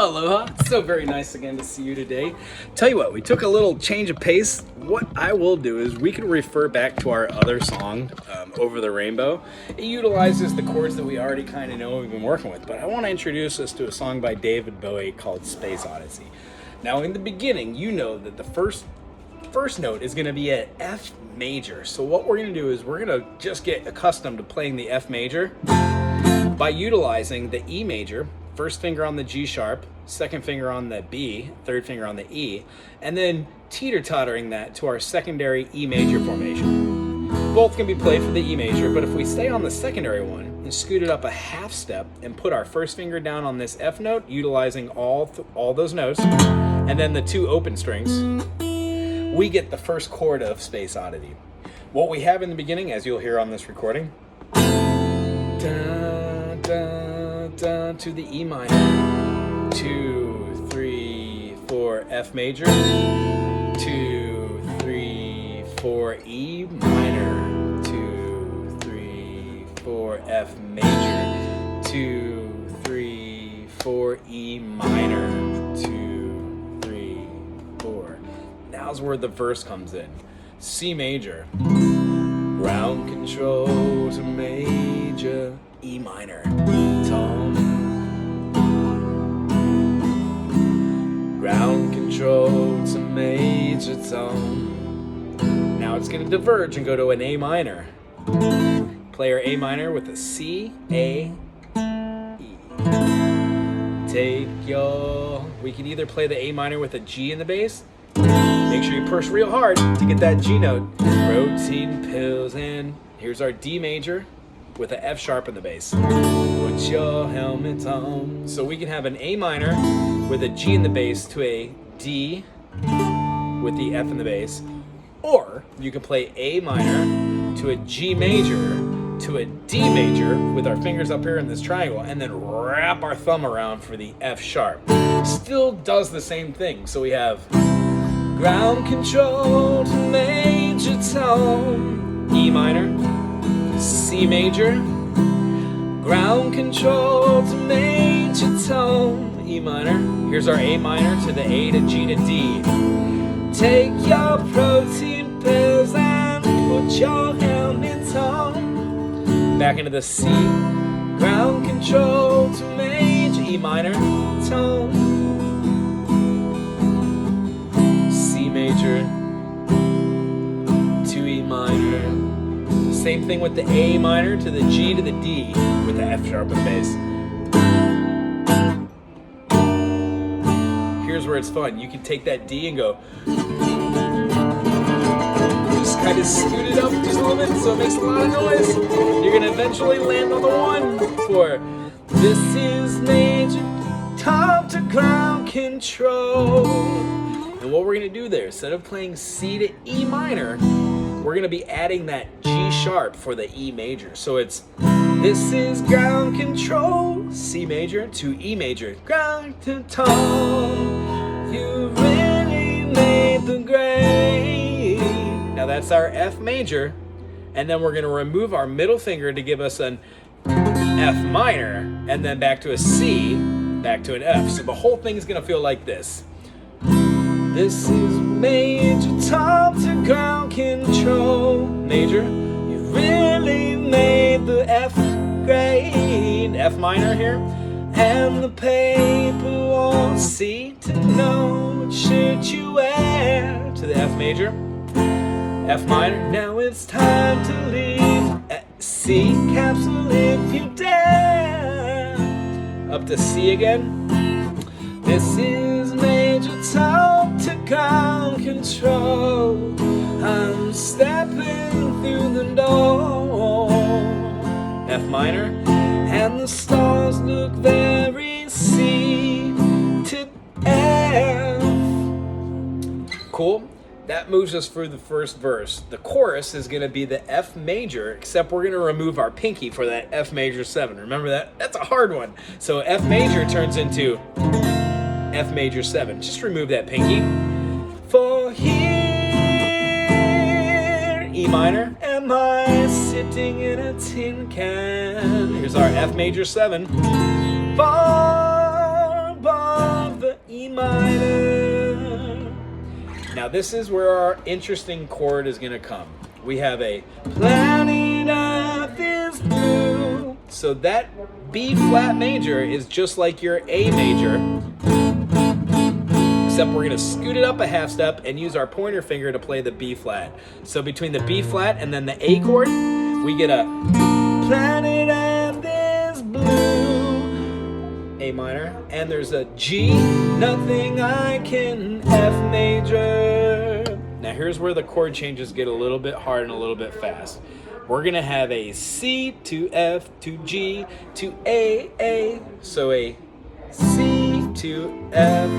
Aloha, it's so very nice again to see you today. Tell you what, we took a little change of pace. What I will do is we can refer back to our other song, Over the Rainbow. It utilizes the chords that we already kind of know we've been working with, but I want to introduce us to a song by David Bowie called Space Odyssey. Now in the beginning, you know that the first note is going to be at F major. So what we're going to do is we're going to just get accustomed to playing the F major by utilizing the E major, first finger on the G sharp, second finger on the B, third finger on the E, and then teeter-tottering that to our secondary E major formation. Both can be played for the E major, but if we stay on the secondary one and scoot it up a half step and put our first finger down on this F note, utilizing all those notes, and then the two open strings, we get the first chord of Space Oddity. What we have in the beginning, as you'll hear on this recording, da, da, da, to the E minor, 2, 3, 4, F major, 2, 3, 4, E minor, 2, 3, 4, F major, 2, 3, 4, E minor, 2, 3, 4. Now's where the verse comes in. C major, ground control to major, E minor, tone. Ground control to major tone. Now it's going to diverge and go to an A minor. Play our A minor with a C, A, E. Take your... We can either play the A minor with a G in the bass. Make sure you push real hard to get that G note. Protein pills, and here's our D major with an F sharp in the bass. Put your helmet on. So we can have an A minor with a G in the bass to a D with the F in the bass. Or you can play A minor to a G major to a D major with our fingers up here in this triangle, and then wrap our thumb around for the F sharp. Still does the same thing. So we have ground control to major tone, E minor, C major, ground control to major tone, E minor. Here's our A minor to the A to G to D. Take your protein pills and put your helmet on. Back into the C, ground control to major, E minor, tone. Major to E minor. Same thing with the A minor to the G to the D with the F sharp and bass. Here's where it's fun. You can take that D and go just kind of scoot it up just a little bit so it makes a lot of noise. You're gonna eventually land on the one for this is major top to ground control. And what we're going to do there, instead of playing C to E minor, we're going to be adding that G sharp for the E major. So it's, this is ground control, C major to E major, ground to tone, you really made the grade. Now that's our F major, and then we're going to remove our middle finger to give us an F minor, and then back to a C, back to an F. So the whole thing is going to feel like this. This is major top to ground control, major, you really made the F grade, F minor here, and the paper wants C to know what shirt you wear, to the F major, F minor, now it's time to leave, C capsule if you dare, up to C again, this is major top to ground control, I'm stepping through the door, F minor, and the stars look very C to F. Cool? That moves us through the first verse. The chorus is going to be the F major, except we're going to remove our pinky for that F major 7. Remember that? That's a hard one. So F major turns into F major 7. Just remove that pinky. For here, E minor, am I sitting in a tin can? Here's our F major 7. Far, far Now this is where our interesting chord is going to come. We have a planet Earth is blue. So that B flat major is just like your A major, except we're going to scoot it up a half step and use our pointer finger to play the B flat. So between the B flat and then the A chord, we get a planet Earth is blue, A minor, and there's a G, nothing I can, F major. Now here's where the chord changes get a little bit hard and a little bit fast. We're gonna have a C to F to G to A. So a C to F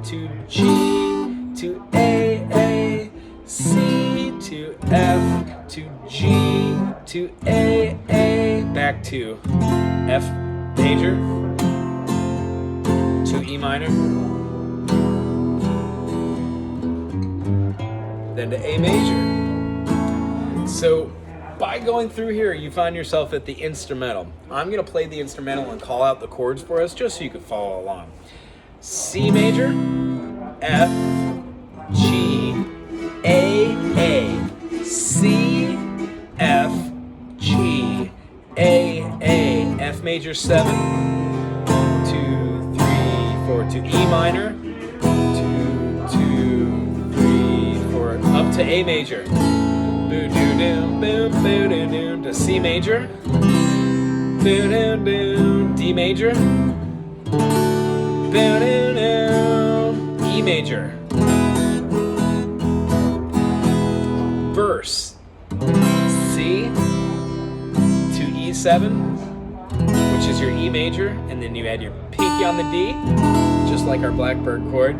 to G to A, C to F to G to A, back to F major to E minor, then to A major. So by going through here, you find yourself at the instrumental. I'm going to play the instrumental and call out the chords for us just so you can follow along. C major, F, G, A, C, F, G, A, F major 7, 2, 3, 4 to E minor, 2, 3, 4, up to A major. Boo doo doo, boom boo doo doo, to C major, boo doo doo, D major, boo doo doo, E major. Verse C to E7, which is your E major, and then you add your pinky on the D, just like our Blackbird chord.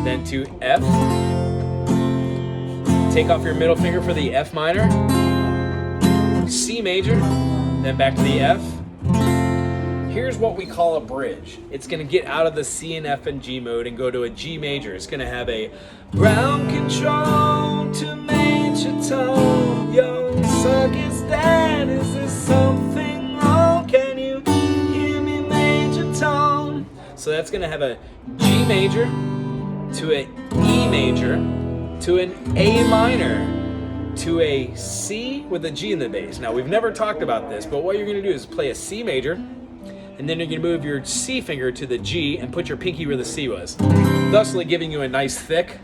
Then to F. Take off your middle finger for the F minor, C major, then back to the F. Here's what we call a bridge. It's gonna get out of the C and F and G mode and go to a G major. It's gonna have a ground control to major tone. Yo, song is dead, is there something wrong? Can you hear me, major tone? So that's gonna have a G major to a E major, to an A minor, to a C with a G in the bass. Now we've never talked about this, but what you're gonna do is play a C major, and then you're gonna move your C finger to the G and put your pinky where the C was, thusly giving you a nice thick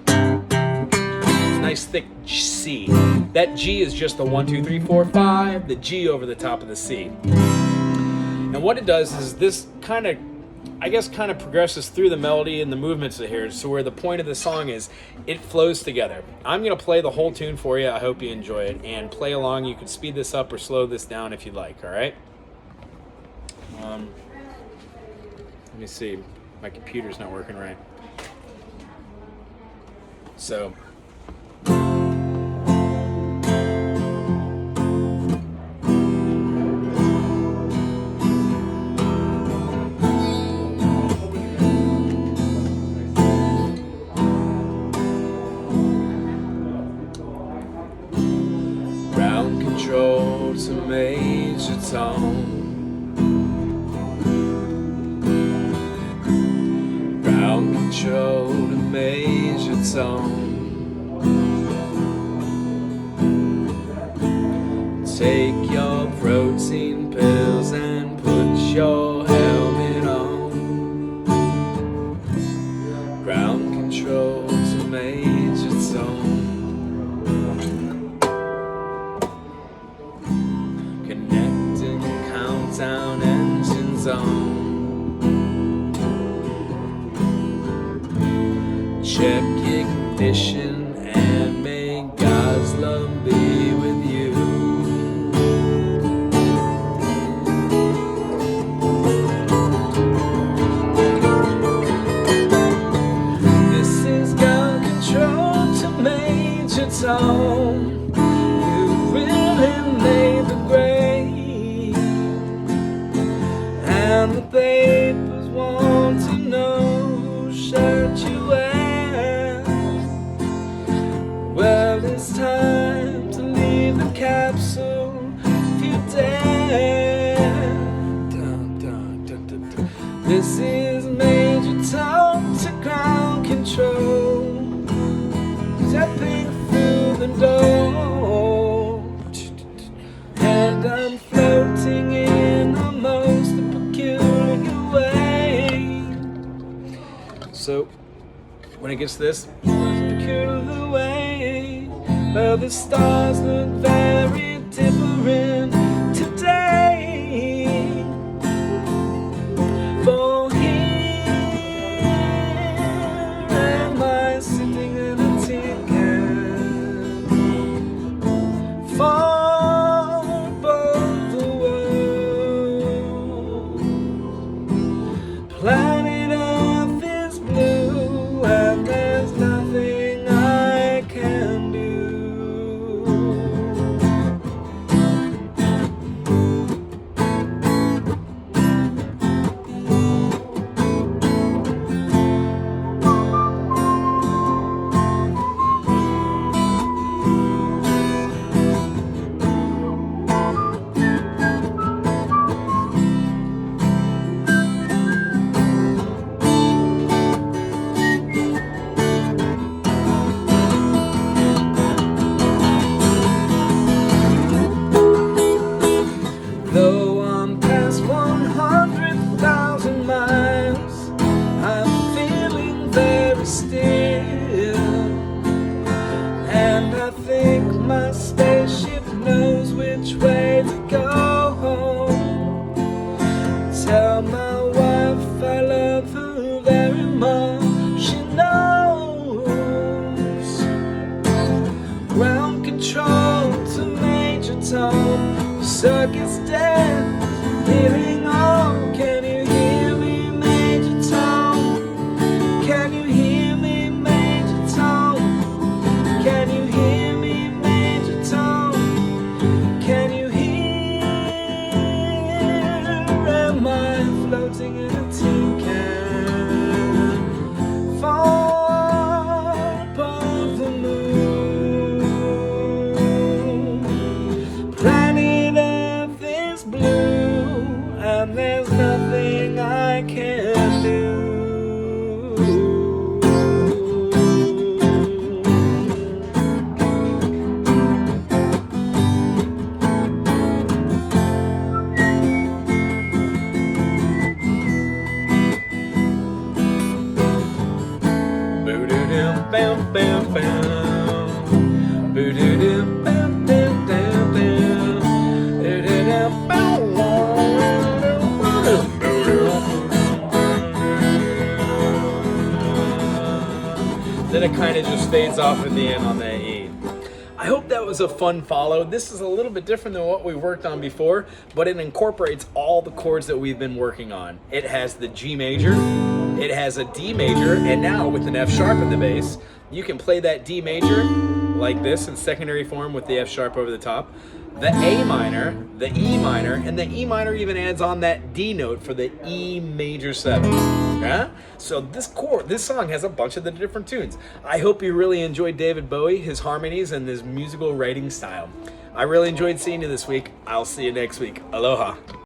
C. That G is just the 1, 2, 3, 4, 5, the G over the top of the C. And what it does is this kind of progresses through the melody and the movements of here, so where the point of the song is, it flows together. I'm going to play the whole tune for you. I hope you enjoy it, and play along. You can speed this up or slow this down if you'd like, all right? Let me see. My computer's not working right. So... control to major tone, ground control to major tone. Take your protein pills and put your helmet on. Ground control to major tone. Countdown engines on. Check ignition and may God's love be with you. This is ground control to major tone. You really made the grade. And the papers want to know whose shirt you wear. Well, it's time to leave the capsule if you dare. Dun, dun, dun, dun, dun. This is major tone to ground control. So when it gets to this, peculiar way, well, the stars look very different today. For here am I sitting in a tin can, far above the world. Planet Earth is blue, and there's nothing I can do. Though I'm past 100,000 miles, I'm feeling very still, and I think my spaceship knows which way to go home. Tell my wife I love her very much, she knows. Ground control to Major Tom, circus dance, hearing on. Can you hear me, Major Tom? Can you hear me, Major Tom? Can you hear me, Major Tom? Can you hear? Am I floating in a tin can, far above the moon? Planet Earth is blue, and there's nothing I can do. Boo-doo-doo, bam, bam, bam. Boo-doo-doo, bam, bam, bam, bam. Doo-doo-doo, bam, then it kind of just fades off at the end on that E. I hope that was a fun follow. This is a little bit different than what we worked on before, but it incorporates all the chords that we've been working on. It has the G major, it has a D major, and now with an F sharp in the bass, you can play that D major like this in secondary form with the F sharp over the top, the A minor, the E minor, and the E minor even adds on that D note for the E major 7. Yeah? So this song has a bunch of the different tunes. I hope you really enjoyed David Bowie, his harmonies, and his musical writing style. I really enjoyed seeing you this week. I'll see you next week. Aloha.